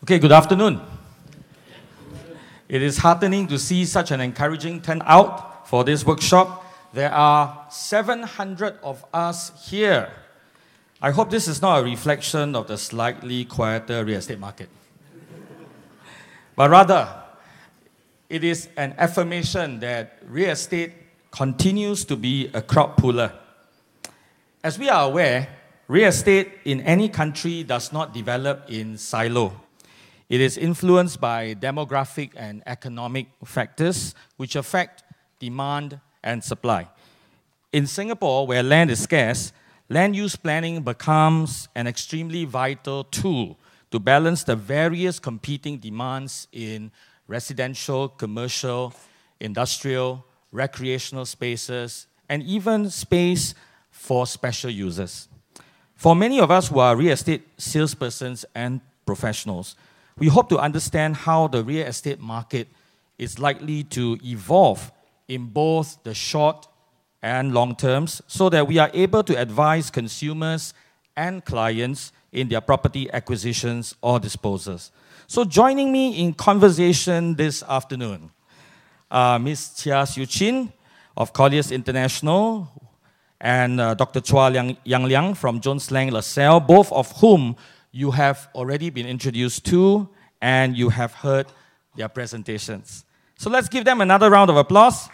Okay, good afternoon. It is heartening to see such an encouraging turnout for this workshop. There are 700 of us here. I hope this is not a reflection of the slightly quieter real estate market, but rather, it is an affirmation that real estate continues to be a crowd puller. As we are aware, real estate in any country does not develop in silo. It is influenced by demographic and economic factors which affect demand and supply. In Singapore, where land is scarce, land use planning becomes an extremely vital tool to balance the various competing demands in residential, commercial, industrial, recreational spaces, and even space for special users. For many of us who are real estate salespersons and professionals, we hope to understand how the real estate market is likely to evolve in both the short and long terms so that we are able to advise consumers and clients in their property acquisitions or disposals. So joining me in conversation this afternoon, Ms. Chia Siu Chin of Colliers International and Dr. Chua Yang Liang from Jones Lang LaSalle, both of whom you have already been introduced to and you have heard their presentations. So let's give them another round of applause.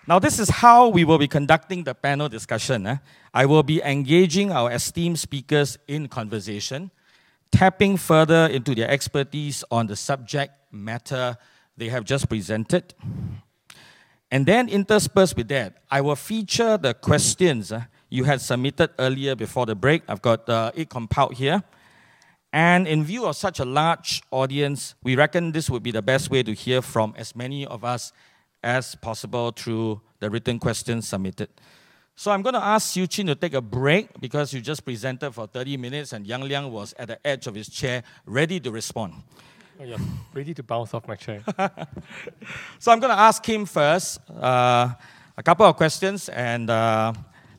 Now this is how we will be conducting the panel discussion. I will be engaging our esteemed speakers in conversation, tapping further into their expertise on the subject matter they have just presented. And then interspersed with that, I will feature the questions you had submitted earlier before the break. I've got it compiled here. And in view of such a large audience, we reckon this would be the best way to hear from as many of us as possible through the written questions submitted. So I'm going to ask Siu Chin to take a break because you just presented for 30 minutes and Yang Liang was at the edge of his chair, ready to respond. Oh, yeah, ready to bounce off my chair. So I'm going to ask him first a couple of questions and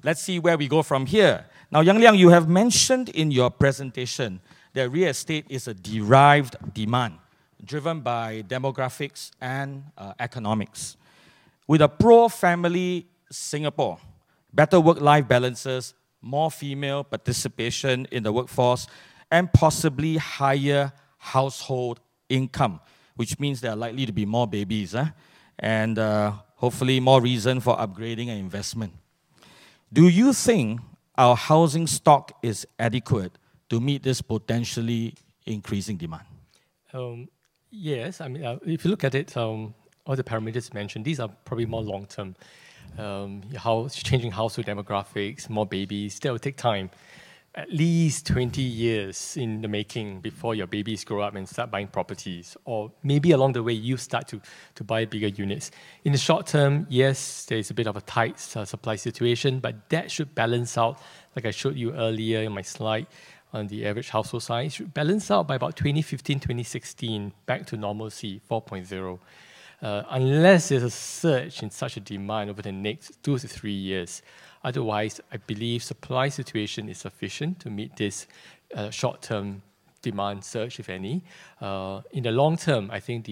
let's see where we go from here. Now, Yang Liang, you have mentioned in your presentation that real estate is a derived demand driven by demographics and economics. With a pro-family Singapore, better work-life balances, more female participation in the workforce, and possibly higher household income, which means there are likely to be more babies, and hopefully more reason for upgrading and investment. Do you think our housing stock is adequate to meet this potentially increasing demand? Yes, I mean, if you look at it, all the parameters mentioned, these are probably more long-term. Changing household demographics, more babies, that will take time. At least 20 years in the making before your babies grow up and start buying properties. Or maybe along the way, you start to buy bigger units. In the short term, yes, there's a bit of a tight supply situation, but that should balance out, like I showed you earlier in my slide, on the average household size, should balance out by about 2015, 2016, back to normalcy, 4.0. Unless there's a surge in such a demand over the next 2 to 3 years. Otherwise, I believe supply situation is sufficient to meet this short-term demand surge, if any. In the long term, I think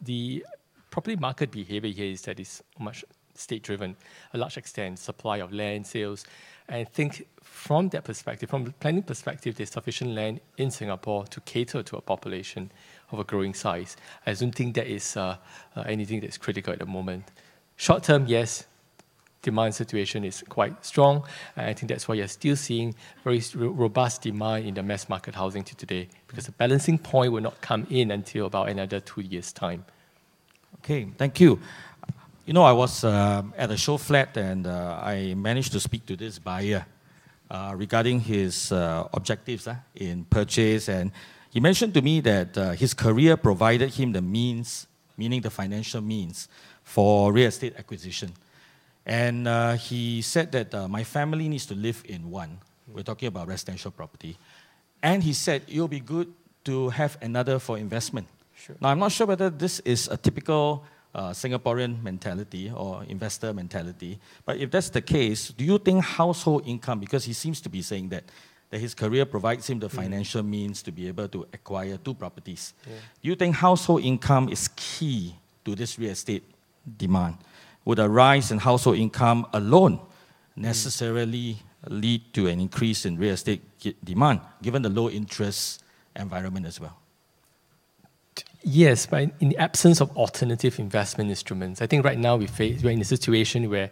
the property market behavior here is that it's much state-driven, a large extent, supply of land, sales. And I think from that perspective, from the planning perspective, there's sufficient land in Singapore to cater to a population of a growing size. I don't think that is anything that's critical at the moment. Short term, yes, demand situation is quite strong, and I think that's why you're still seeing very robust demand in the mass market housing today, because the balancing point will not come in until about another 2 years' time. Okay, thank you. You know, I was at a show flat and I managed to speak to this buyer regarding his objectives in purchase, and he mentioned to me that his career provided him the means, meaning the financial means, for real estate acquisition. And he said that my family needs to live in one. We're talking about residential property. And he said it will be good to have another for investment. Sure. Now, I'm not sure whether this is a typical Singaporean mentality or investor mentality. But if that's the case, do you think household income, because he seems to be saying that that his career provides him the financial means to be able to acquire 2 properties. Do you think household income is key to this real estate demand? Would a rise in household income alone necessarily lead to an increase in real estate demand, given the low interest environment as well? Yes, but in the absence of alternative investment instruments, I think right now we're in a situation where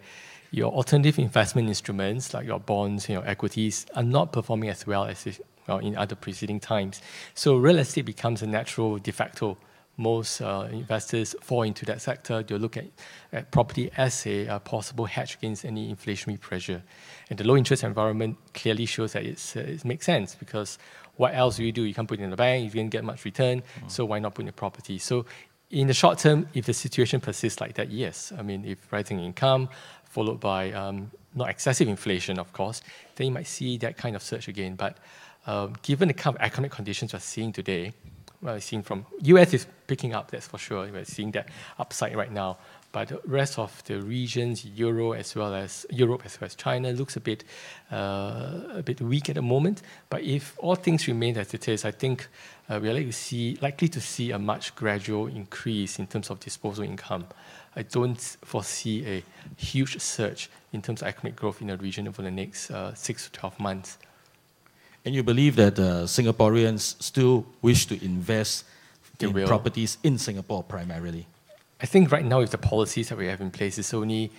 your alternative investment instruments, like your bonds, equities, are not performing as well as in other preceding times. So real estate becomes a natural de facto. Most investors fall into that sector. They'll look at property as a possible hedge against any inflationary pressure. And the low interest environment clearly shows that it makes sense, because what else do? You can't put it in the bank, you can't get much return, so why not put in a property? So in the short term, if the situation persists like that, yes. I mean, if rising income followed by not excessive inflation, of course, then you might see that kind of surge again. But given the kind of economic conditions we're seeing today, we're seeing from US is picking up, that's for sure. We're seeing that upside right now. But the rest of the regions, Europe as well as China, looks a bit weak at the moment. But if all things remain as it is, I think we're likely to see a much gradual increase in terms of disposable income. I don't foresee a huge surge in terms of economic growth in the region over the next 6 to 12 months. And you believe that Singaporeans still wish to invest in properties in Singapore primarily? I think right now with the policies that we have in place, it's only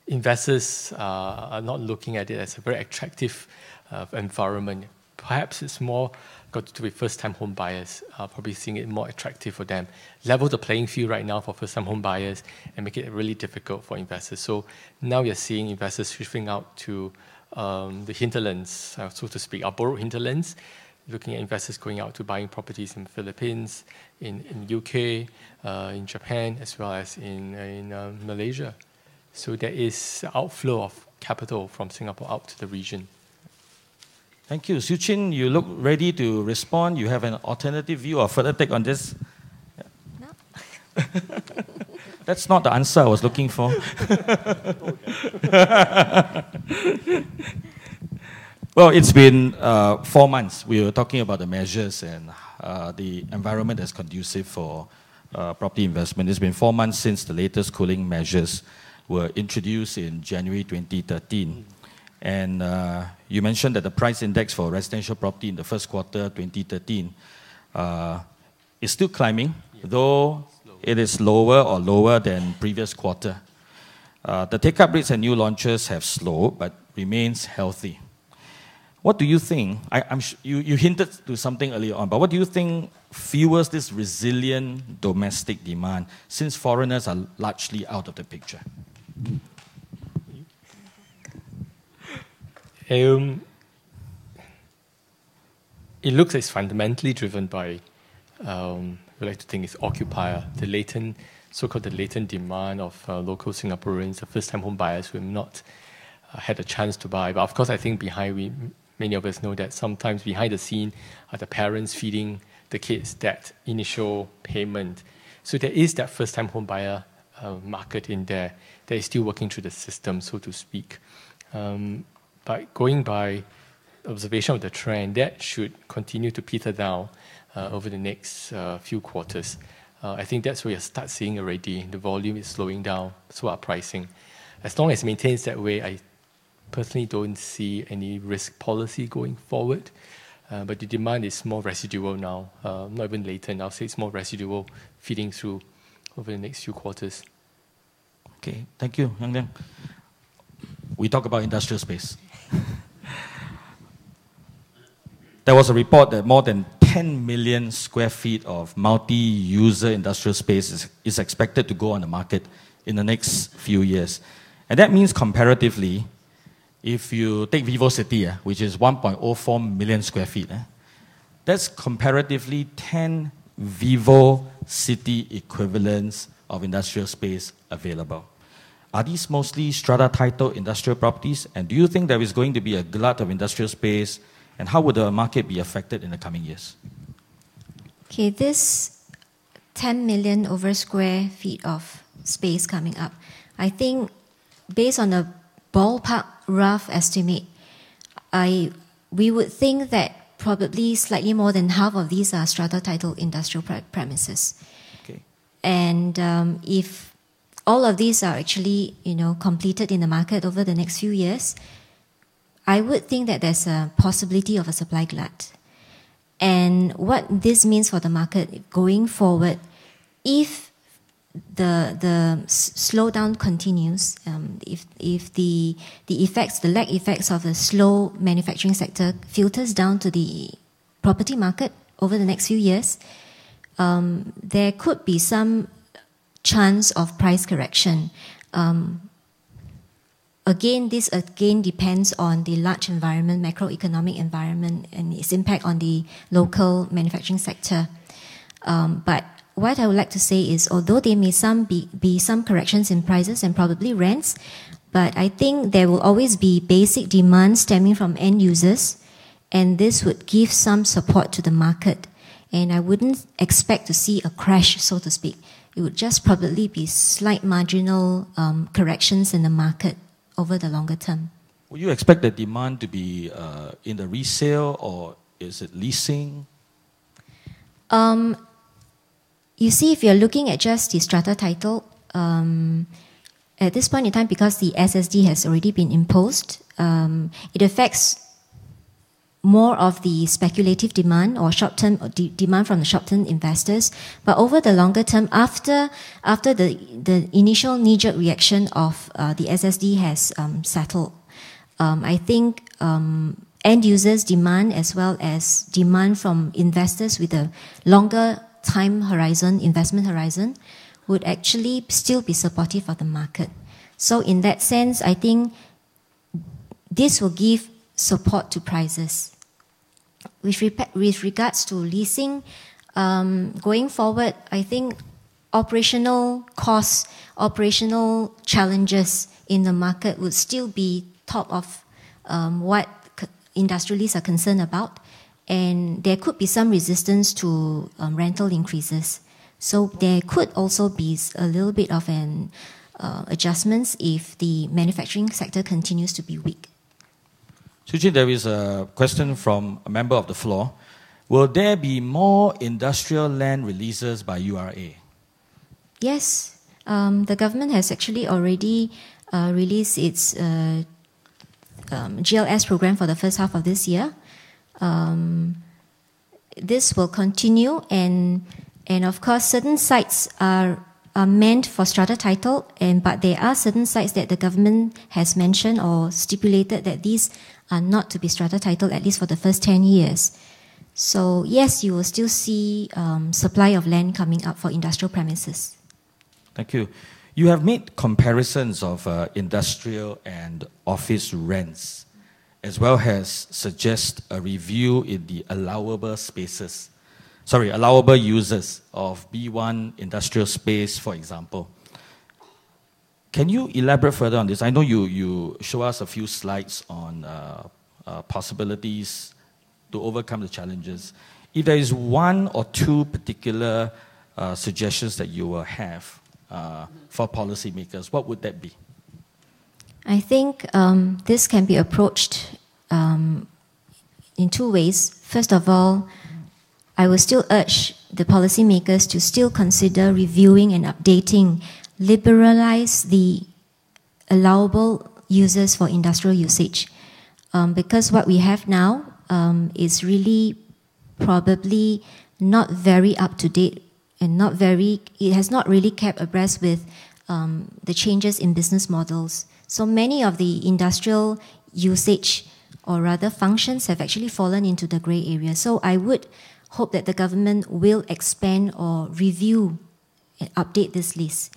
investors are not looking at it as a very attractive environment. Perhaps it's more got to do with first-time home buyers, probably seeing it more attractive for them. Level the playing field right now for first-time home buyers and make it really difficult for investors. So now you're seeing investors shifting out to the hinterlands, so to speak, our borrowed hinterlands, looking at investors going out to buying properties in the Philippines, in UK, in Japan, as well as in Malaysia. So there is outflow of capital from Singapore out to the region. Thank you. Siu Chin, you look ready to respond. You have an alternative view or further take on this? No. That's not the answer I was looking for. Well, it's been 4 months. We were talking about the measures and the environment that's conducive for property investment. It's been 4 months since the latest cooling measures were introduced in January 2013. And you mentioned that the price index for residential property in the first quarter 2013 is still climbing, though it is lower than previous quarter. The take-up rates and new launches have slowed, but remains healthy. What do you think? You hinted to something earlier on, but what do you think fuels this resilient domestic demand, since foreigners are largely out of the picture? It looks like it's fundamentally driven by, we like to think it's occupier, the latent, so-called the latent demand of local Singaporeans, the first-time home buyers who have not had a chance to buy. But of course, I think many of us know that sometimes behind the scene are the parents feeding the kids that initial payment. So there is that first-time home buyer market in there that is still working through the system, so to speak. But going by observation of the trend, that should continue to peter down over the next few quarters. I think that's where you start seeing already. The volume is slowing down, so our pricing. As long as it maintains that way, I personally don't see any risk policy going forward. But the demand is more residual now, not even latent. I'll say it's more residual, feeding through over the next few quarters. Okay, thank you, Yang Liang. We talk about industrial space. There was a report that more than 10 million square feet of multi-user industrial space is expected to go on the market in the next few years. And that means comparatively, if you take VivoCity, which is 1.04 million square feet, that's comparatively 10 VivoCity equivalents of industrial space available. Are these mostly strata title industrial properties? And do you think there is going to be a glut of industrial space? And how would the market be affected in the coming years? Okay, this 10 million over square feet of space coming up, I think based on a ballpark rough estimate, we would think that probably slightly more than half of these are strata title industrial premises. Okay. And if all of these are actually, completed in the market over the next few years, I would think that there's a possibility of a supply glut. And what this means for the market going forward, if the slowdown continues, if the lag effects of the slow manufacturing sector filters down to the property market over the next few years, there could be some chance of price correction. This depends on the large environment, macroeconomic environment, and its impact on the local manufacturing sector. But what I would like to say is, although there may be some corrections in prices and probably rents, but I think there will always be basic demand stemming from end users, and this would give some support to the market. And I wouldn't expect to see a crash, so to speak. It would just probably be slight marginal corrections in the market over the longer term. Would you expect the demand to be in the resale, or is it leasing? You see, if you're looking at just the strata title, at this point in time, because the SSD has already been imposed, it affects more of the speculative demand or short-term demand from the short-term investors. But over the longer term, after the initial knee-jerk reaction of the SSD has settled, I think end users' demand as well as demand from investors with a longer time horizon, investment horizon, would actually still be supportive of the market. So in that sense, I think this will give support to prices. With regards to leasing, going forward, I think operational costs, operational challenges in the market would still be top of what industrialists are concerned about. And there could be some resistance to rental increases. So there could also be a little bit of an adjustments if the manufacturing sector continues to be weak. Suji, there is a question from a member of the floor. Will there be more industrial land releases by URA? Yes. The government has actually already released its GLS program for the first half of this year. This will continue, and of course, certain sites are meant for strata title, but there are certain sites that the government has mentioned or stipulated that these are not to be strata title, at least for the first 10 years. So yes, you will still see supply of land coming up for industrial premises. Thank you. You have made comparisons of industrial and office rents, as well as suggest a review in the allowable uses of B1 industrial space, for example. Can you elaborate further on this? I know you show us a few slides on possibilities to overcome the challenges. If there is one or two particular suggestions that you will have for policymakers, what would that be? I think this can be approached in two ways. First of all, I will still urge the policymakers to still consider reviewing and updating, liberalize the allowable uses for industrial usage. Because what we have now is really probably not very up to date and it has not really kept abreast with the changes in business models. So many of the industrial usage, or rather functions, have actually fallen into the grey area. So I would hope that the government will expand or review and update this list.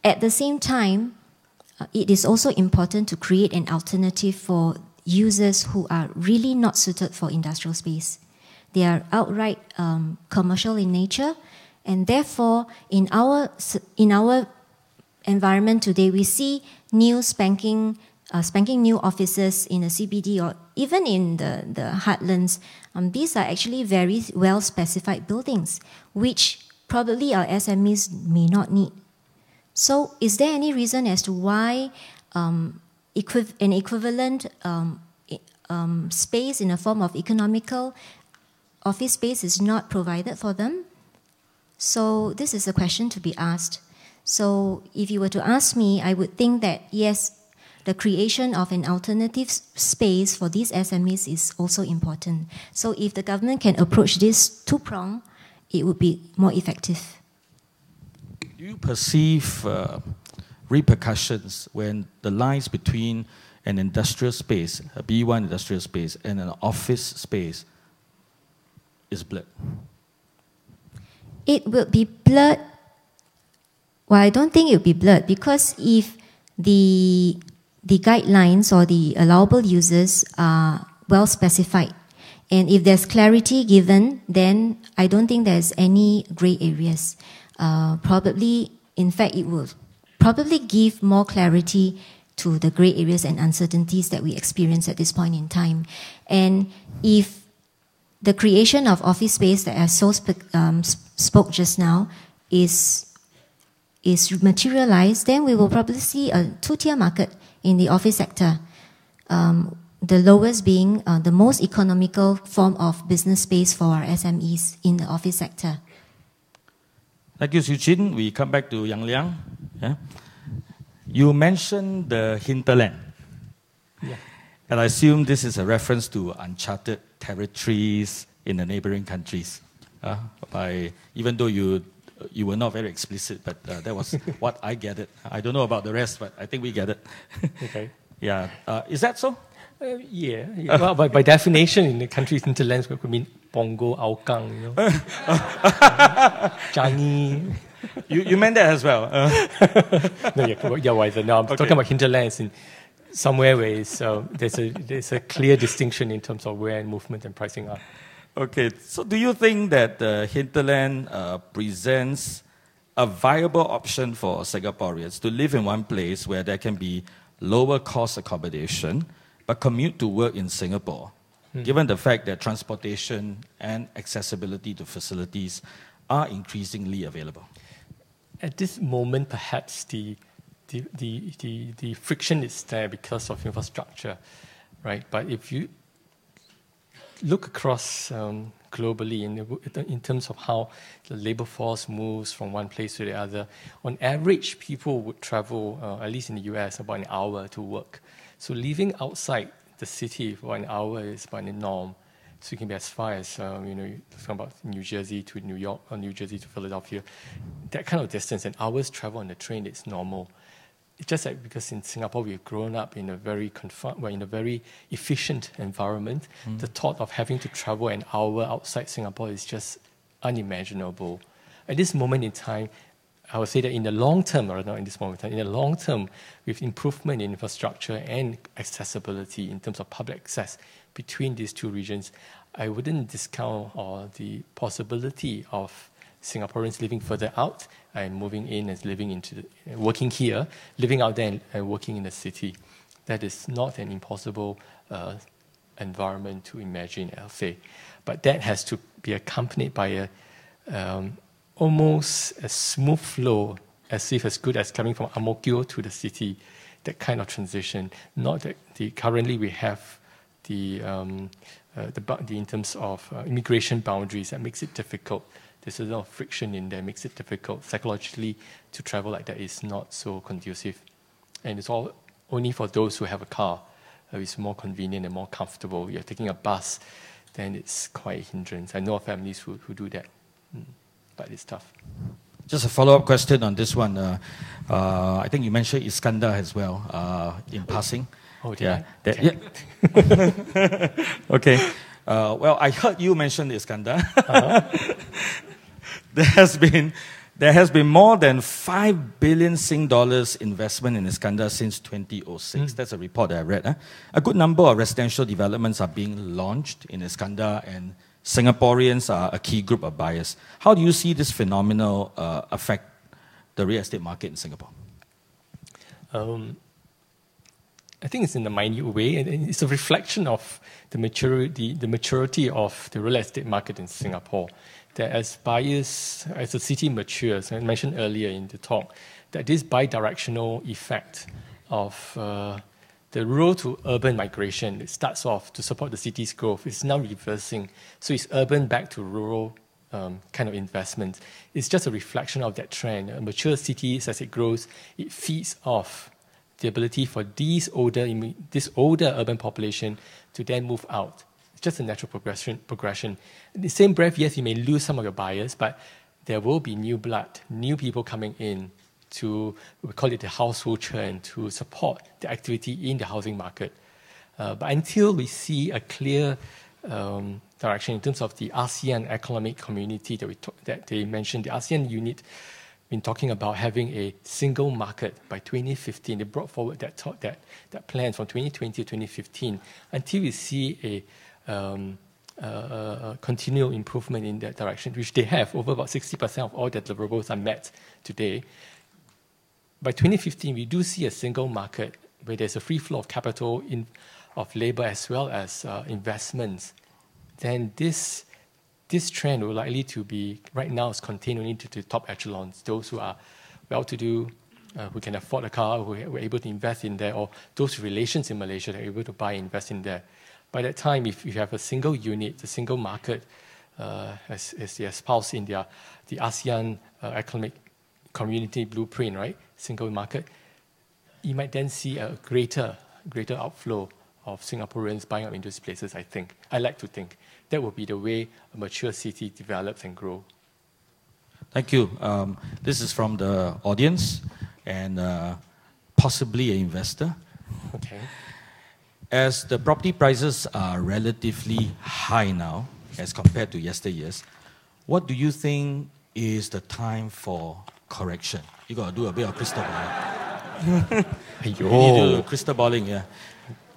At the same time, it is also important to create an alternative for users who are really not suited for industrial space. They are outright commercial in nature, and therefore, in our environment today, we see new spanking new offices in the CBD or even in the heartlands. These are actually very well specified buildings, which probably our SMEs may not need. So, is there any reason as to why an equivalent space in a form of economical office space is not provided for them. So this is a question to be asked. So if you were to ask me, I would think that yes, the creation of an alternative space for these SMEs is also important. So if the government can approach this two-pronged, it would be more effective. Do you perceive repercussions when the lines between an industrial space, a B1 industrial space, and an office space is blurred? It will be blurred. Well, I don't think it will be blurred, because if the guidelines or the allowable uses are well specified, and if there's clarity given, then I don't think there's any grey areas. Probably, in fact, it will probably give more clarity to the grey areas and uncertainties that we experience at this point in time. And if the creation of office space that I spoke just now is materialized, then we will probably see a two-tier market in the office sector. The lowest being the most economical form of business space for our SMEs in the office sector. Thank you, Siew Chin. We come back to Yang Liang. Yeah? You mentioned the hinterland. Yeah. And I assume this is a reference to uncharted territories in the neighboring countries. Even though you were not very explicit, but that was what I gathered. I don't know about the rest, but I think we get it. Okay. Yeah. Is that so? Yeah. Well, by definition, in the country's hinterlands, it could mean Pongo, Aokang, Changi. You meant that as well? No, I'm talking about hinterlands in somewhere where there's a clear distinction in terms of where movement and pricing are. Okay, so do you think that the hinterland presents a viable option for Singaporeans to live in one place where there can be lower cost accommodation, but commute to work in Singapore, given the fact that transportation and accessibility to facilities are increasingly available? At this moment, perhaps the friction is there because of infrastructure, right? But if you look across globally in terms of how the labor force moves from one place to the other, on average, people would travel, at least in the US, about an hour to work. So living outside the city for an hour is about the norm. So you can be as far as, talking about New Jersey to New York or New Jersey to Philadelphia. That kind of distance, an hour's travel on the train is normal. It's just like because in Singapore we've grown up in a very efficient environment. The thought of having to travel an hour outside Singapore is just unimaginable. At this moment in time, I would say that in the long term, or not in this moment in time, in the long term, with improvement in infrastructure and accessibility in terms of public access between these two regions, I wouldn't discount the possibility of Singaporeans living further out and moving in and working here, living out there and working in the city. That is not an impossible environment to imagine, I'll say. But that has to be accompanied by almost a smooth flow, as good as coming from Ang Mo Kio to the city, that kind of transition. Not that currently we have in terms of immigration boundaries that makes it difficult. There's a lot of friction in there, makes it difficult. Psychologically, to travel like that is not so conducive. And it's all only for those who have a car. It's more convenient and more comfortable. You're taking a bus, then it's quite a hindrance. I know of families who do that, but it's tough. Just a follow-up question on this one. I think you mentioned Iskandar as well in passing. Oh, yeah. Okay. Well, I heard you mention Iskandar. There has been more than 5 billion Sing dollars investment in Iskandar since 2006. That's a report that I read. A good number of residential developments are being launched in Iskandar, and Singaporeans are a key group of buyers. How do you see this phenomenon affect the real estate market in Singapore? I think it's in a minute way, and it's a reflection of the maturity of the real estate market in Singapore. That as the city matures, I mentioned earlier in the talk, that this bi-directional effect of the rural to urban migration, it starts off to support the city's growth. It's now reversing. So it's urban back to rural kind of investment. It's just a reflection of that trend. Mature cities, as it grows, it feeds off the ability for this older urban population to then move out. It's just a natural progression. In the same breath, yes, you may lose some of your buyers, but there will be new blood, new people coming in to, we call it the household churn, to support the activity in the housing market. But until we see a clear direction in terms of the ASEAN economic community that they mentioned, the ASEAN unit, been talking about having a single market by 2015. They brought forward that plan from 2020 to 2015. Until we see a continual improvement in that direction, which they have, over about 60% of all the deliverables are met today. By 2015, we do see a single market where there's a free flow of capital, of labor, as well as investments. Then this trend will likely to be, right now, is contained only to the top echelons, those who are well-to-do, who can afford a car, who are able to invest in there, or those relations in Malaysia that are able to buy and invest in there. By that time, if you have a single unit, a single market, as they espouse in the ASEAN economic community blueprint, right? Single market, you might then see a greater outflow of Singaporeans buying up into these places, I think. I like to think. That will be the way a mature city develops and grows. Thank you. This is from the audience and possibly an investor. Okay. As the property prices are relatively high now as compared to yesteryears, what do you think is the time for correction? You got to do a bit of crystal balling. You do crystal balling, yeah.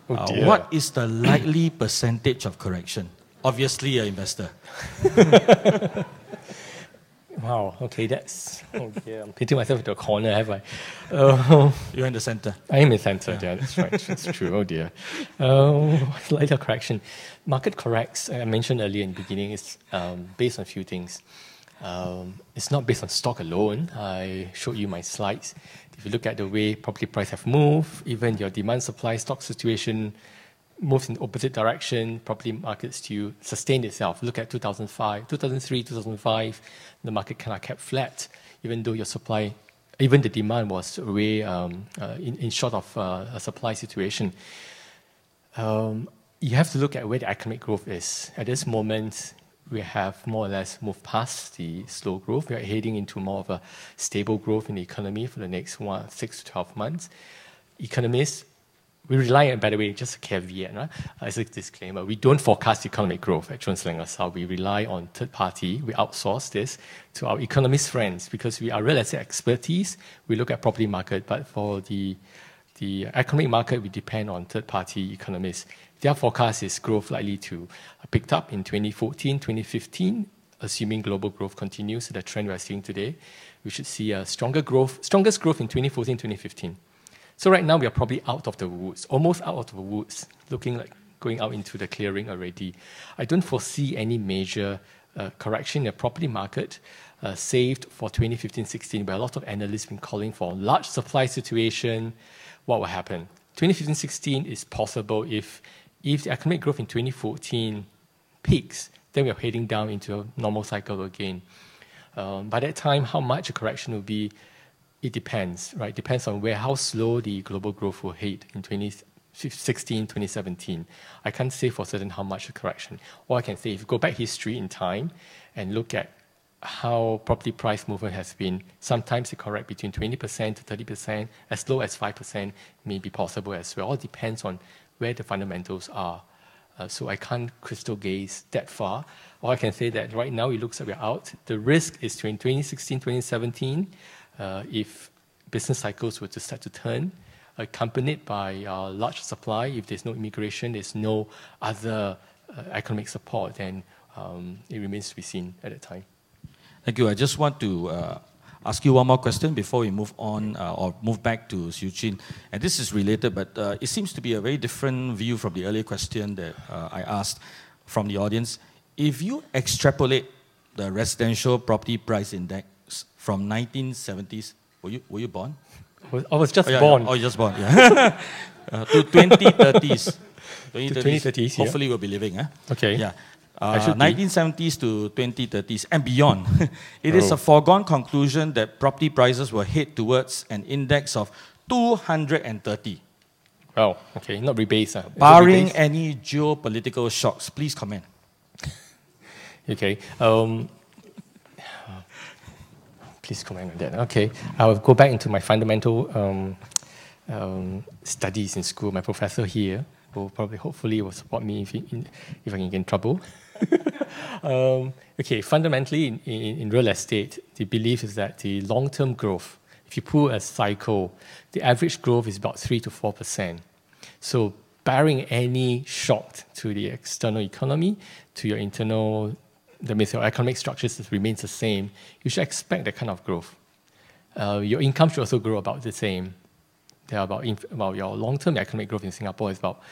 What is the likely percentage of correction? Obviously, an investor. Wow, okay, that's... Oh dear, I'm pitting myself into a corner, have I? You're in the center. I am in the center, yeah, that's right. That's true, oh dear. Slight correction. Market corrects, I mentioned earlier in the beginning, is based on a few things. It's not based on stock alone. I showed you my slides. If you look at the way property prices have moved, even your demand-supply stock situation moves in the opposite direction, property markets to sustain itself. Look at 2003, 2005, the market kind of kept flat, even though your supply, even the demand was way in short of a supply situation. You have to look at where the economic growth is. At this moment, we have more or less moved past the slow growth. We are heading into more of a stable growth in the economy for the next 6 to 12 months. Economists, we rely on, by the way, just a caveat, right? As a disclaimer, we don't forecast economic growth at Jones Lang LaSalle. We rely on third party. We outsource this to our economist friends because we are real estate expertise. We look at property market, but for the economic market, we depend on third party economists. Their forecast is growth likely to pick up in 2014, 2015, assuming global growth continues, the trend we're seeing today. We should see a strongest growth in 2014, 2015. So right now, we are probably out of the woods, almost out of the woods, looking like going out into the clearing already. I don't foresee any major correction in the property market, saved for 2015-16, where a lot of analysts have been calling for a large supply situation. What will happen? 2015-16 is possible if the economic growth in 2014 peaks, then we are heading down into a normal cycle again. By that time, how much a correction will be, it depends, right? Depends on how slow the global growth will head in 2016, 2017. I can't say for certain how much a correction. All I can say, if you go back history in time and look at how property price movement has been, sometimes it correct between 20% to 30%, as low as 5% may be possible as well. It depends on where the fundamentals are. So I can't crystal gaze that far. All I can say that right now it looks like we're out. The risk is between 2016, 2017, if business cycles were to start to turn, accompanied by large supply. If there's no immigration, there's no other economic support, then it remains to be seen at that time. Thank you. I just want to ask you one more question before we move on or move back to Siu Chin. And this is related, but it seems to be a very different view from the earlier question that I asked from the audience. If you extrapolate the residential property price index from 1970s, were you born? I was just born. Yeah. Oh, you just born, yeah. To 2030s. 2030s, yeah. Hopefully we'll be living. Okay. Yeah. I should be. 1970s to 2030s and beyond. It is a foregone conclusion that property prices will head towards an index of 230. Wow, okay, not rebase. Barring any geopolitical shocks. Please comment. Okay. Please comment on that. Okay. I'll go back into my fundamental studies in school. My professor here will probably, hopefully, will support me if I can get in trouble. Okay, fundamentally, in real estate, the belief is that the long-term growth, if you pull a cycle, the average growth is about 3 to 4%. So barring any shock to the external economy, to your internal, that means your economic structures remains the same, you should expect that kind of growth. Your income should also grow about the same. About your long-term economic growth in Singapore is about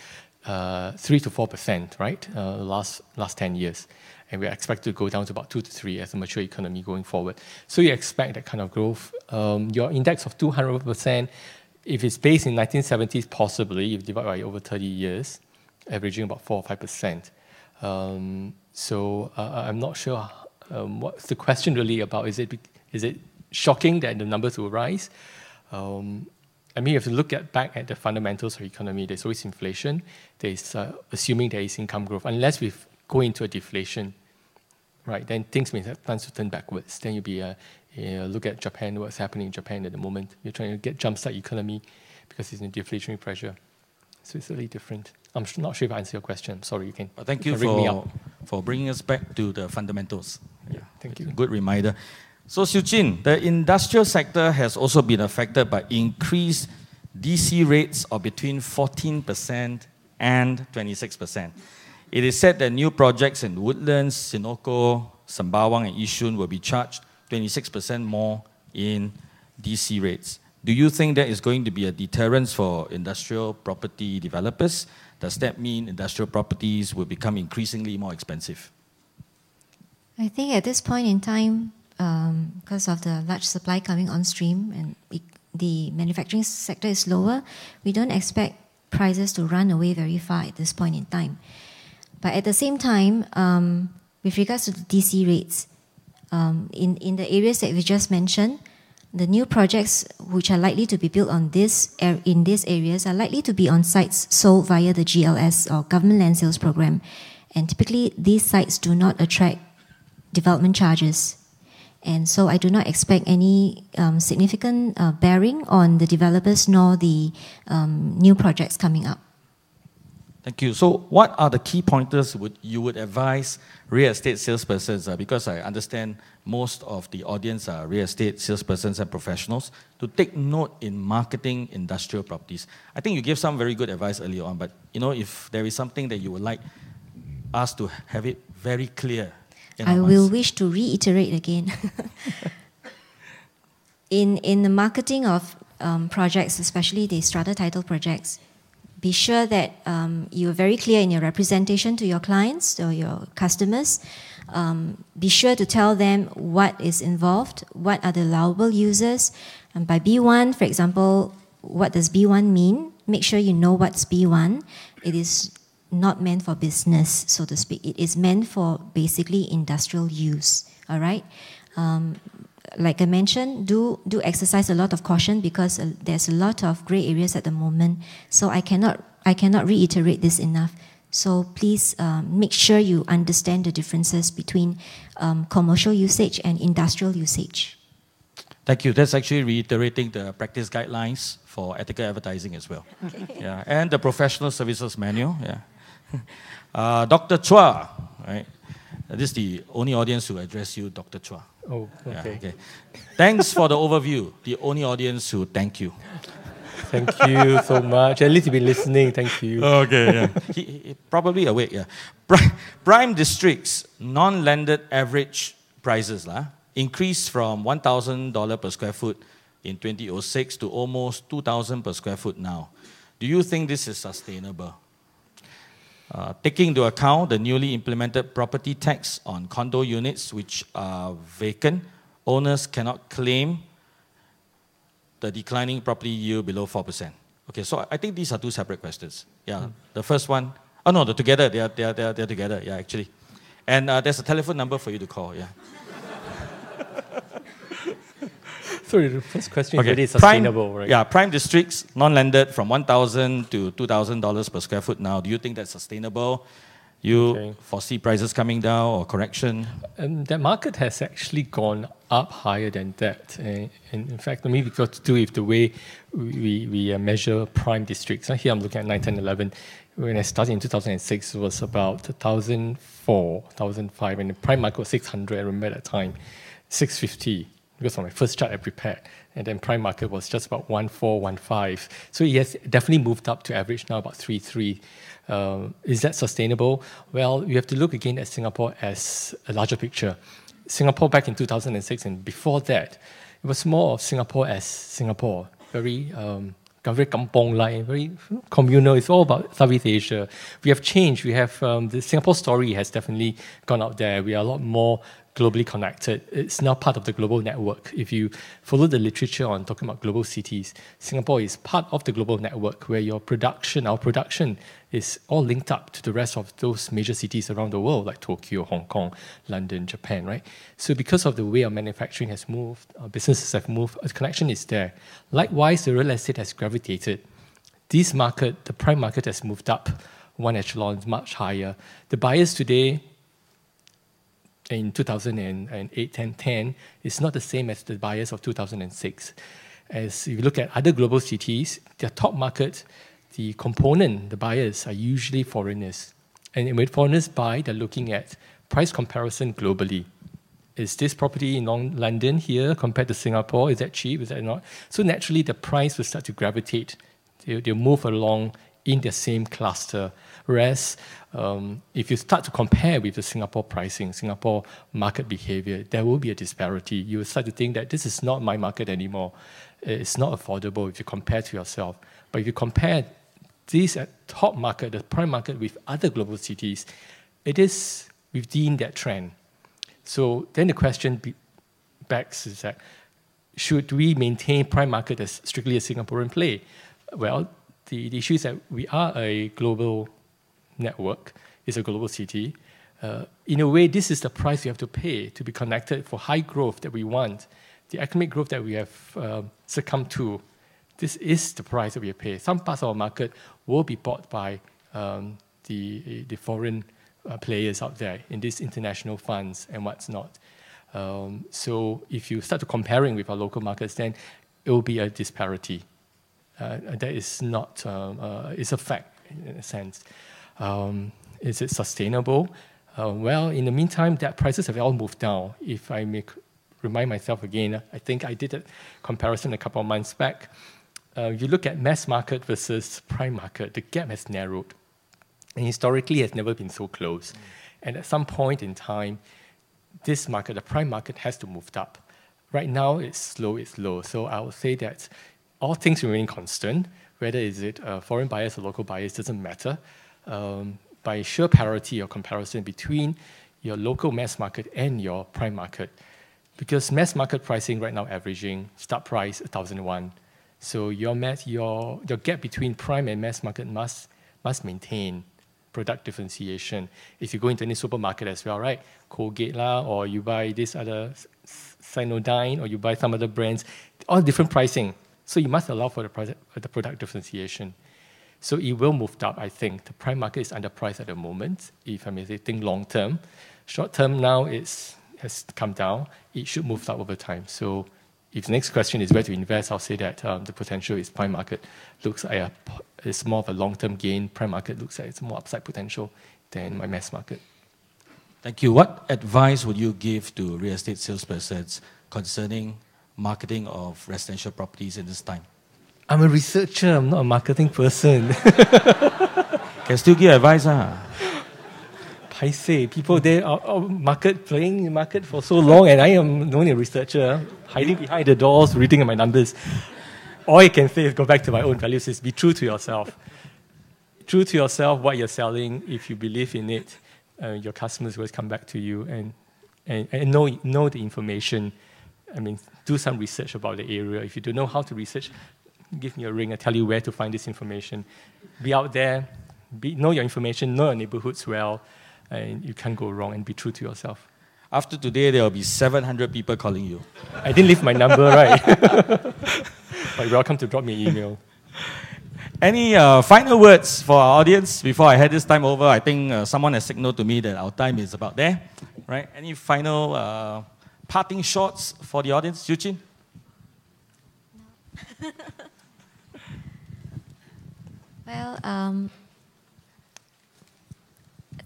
3 to 4%, right? Last 10 years. And we expect to go down to about 2 to 3 as a mature economy going forward. So you expect that kind of growth. Your index of 200%, if it's based in 1970s, possibly, if you divide by over 30 years, averaging about 4 or 5%. So I'm not sure what's the question really about. Is it shocking that the numbers will rise? I mean, you have to look back at the fundamentals of the economy. There's always inflation. There's assuming there is income growth. Unless we go into a deflation, right, then things may have to turn backwards. Then you'll be look at Japan, what's happening in Japan at the moment. You're trying to get jumpstart economy because it's in deflationary pressure. So it's really different. I'm not sure if I answered your question. Sorry, you can. Thank you for bringing us back to the fundamentals. Yeah, thank you. Good reminder. So, Siu Chin, the industrial sector has also been affected by increased DC rates of between 14% and 26%. It is said that new projects in Woodlands, Senoko, Sembawang, and Yishun will be charged 26% more in DC rates. Do you think that is going to be a deterrence for industrial property developers? Does that mean industrial properties will become increasingly more expensive? I think at this point in time, because of the large supply coming on stream and the manufacturing sector is lower, we don't expect prices to run away very far at this point in time. But at the same time, with regards to the DC rates, in the areas that we just mentioned, the new projects which are likely to be built in these areas are likely to be on sites sold via the GLS or Government Land Sales Program. And typically, these sites do not attract development charges. And so I do not expect any significant bearing on the developers nor the new projects coming up. Thank you. So what are the key pointers you would advise real estate salespersons, because I understand most of the audience are real estate salespersons and professionals, to take note in marketing industrial properties? I think you gave some very good advice earlier on, but if there is something that you would like us to have it very clear. I will wish to reiterate again. In the marketing of projects, especially the strata title projects, be sure that you are very clear in your representation to your clients or your customers. Be sure to tell them what is involved, what are the allowable uses. And by B1, for example, what does B1 mean? Make sure you know what's B1. It is not meant for business, so to speak. It is meant for basically industrial use. All right. Like I mentioned, do exercise a lot of caution because there's a lot of grey areas at the moment. So I cannot reiterate this enough. So please make sure you understand the differences between commercial usage and industrial usage. Thank you. That's actually reiterating the practice guidelines for ethical advertising as well. Okay. Yeah, and the professional services manual. Yeah. Dr. Chua, right? This is the only audience who address you, Dr. Chua. Oh, okay. Yeah, okay. Thanks for the overview. The only audience who thank you. Thank you so much. At least you've been listening. Thank you. Okay, yeah. he probably awake, yeah. Prime districts, non-landed average prices increased from $1,000 per square foot in 2006 to almost $2,000 per square foot now. Do you think this is sustainable? Taking into account the newly implemented property tax on condo units which are vacant, owners cannot claim the declining property yield below 4%. Okay, so I think these are two separate questions. Yeah, the first one, oh no, they're together. They're together. Yeah, actually, and there's a telephone number for you to call. Yeah. Sorry, the first question is really sustainable, right? Yeah, prime districts, non-landed, from $1,000 to $2,000 per square foot now. Do you think that's sustainable? You foresee prices coming down or correction? That market has actually gone up higher than that. And in fact, maybe it's got to do with the way we measure prime districts. Here I'm looking at 9, 10, 11. When I started in 2006, it was about 1,004, 1,005, and the prime market was 600, I remember at that time, 650. Because of my first chart I prepared. And then prime market was just about 1,4, 1,5. So it has definitely moved up to average now about 3,3. Is that sustainable? Well, you have to look again at Singapore as a larger picture. Singapore back in 2006 and before that, it was more of Singapore as Singapore. Very kampong-like, very communal. It's all about Southeast Asia. We have changed. We have the Singapore story has definitely gone out there. We are a lot more globally connected. It's now part of the global network. If you follow the literature on talking about global cities, Singapore is part of the global network where our production is all linked up to the rest of those major cities around the world, like Tokyo, Hong Kong, London, Japan, right? So because of the way our manufacturing has moved, our businesses have moved, a connection is there. Likewise, the real estate has gravitated. This market, the prime market, has moved up one echelon, much higher. The buyers today, in 2008, 10, is not the same as the buyers of 2006. As you look at other global cities, their top market, the component, the buyers, are usually foreigners. And when foreigners buy, they're looking at price comparison globally. Is this property in London here compared to Singapore? Is that cheap? Is that not? So naturally, the price will start to gravitate. They'll move along in the same cluster. Whereas if you start to compare with the Singapore pricing, Singapore market behavior, there will be a disparity. You will start to think that this is not my market anymore. It's not affordable if you compare to yourself. But if you compare this top market, the prime market, with other global cities, it is within that trend. So then the question begs is that, should we maintain prime market as strictly a Singaporean play? Well, the issue is that we are a global network, it's a global city. In a way, this is the price we have to pay to be connected for high growth that we want. The economic growth that we have succumbed to, this is the price that we pay. Some parts of our market will be bought by the foreign players out there in these international funds and what's not. So if you start to comparing with our local markets, then it will be a disparity. That is not, it's a fact in a sense. Is it sustainable? Well, in the meantime, that prices have all moved down. If I may remind myself again, I think I did a comparison a couple of months back. If you look at mass market versus prime market, the gap has narrowed. And historically, it has never been so close. And at some point in time, this market, the prime market, has to move up. Right now, it's slow, it's low. So I would say that all things remain constant. Whether is it foreign buyers or local buyers, doesn't matter. By sheer parity or comparison between your local mass market and your prime market. Because mass market pricing right now averaging start price 1,001. So your gap between prime and mass market must maintain product differentiation. If you go into any supermarket as well, right? Colgate lah, or you buy this other Cyanodyne, or you buy some other brands, all different pricing. So you must allow for the product differentiation. So it will move up, I think. The prime market is underpriced at the moment, if I may say, think long term. Short term now has come down. It should move up over time. So if the next question is where to invest, I'll say that the potential is prime market looks like it's more of a long-term gain. Prime market looks like it's more upside potential than my mass market. Thank you. What advice would you give to real estate salespersons concerning marketing of residential properties in this time? I'm a researcher, I'm not a marketing person. Can still give advice, huh? I say, people there are playing market for so long, and I am only a researcher, hiding behind the doors, reading my numbers. All I can say is go back to my own values, is be true to yourself. True to yourself, what you're selling, if you believe in it, your customers will come back to you and know the information. I mean, do some research about the area. If you don't know how to research, give me a ring. I tell you where to find this information. Be out there, know your information, know your neighborhoods well, and you can't go wrong, and be true to yourself. After today, there will be 700 people calling you. I didn't leave my number, right? But you're welcome to drop me an email. Any final words for our audience before I head this time over? I think someone has signaled to me that our time is about there. Right? Any final parting shots for the audience? Yuqin? Well,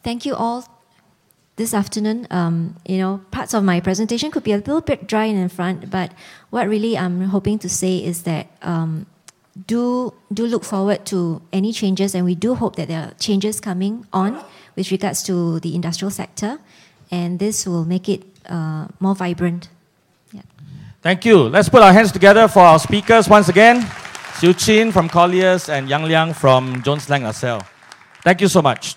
thank you all this afternoon. Parts of my presentation could be a little bit dry in front, but what really I'm hoping to say is that do look forward to any changes, and we do hope that there are changes coming on with regards to the industrial sector, and this will make it more vibrant. Yeah. Thank you. Let's put our hands together for our speakers once again. Xiu Qin from Colliers and Yang Liang from Jones Lang LaSalle. Thank you so much.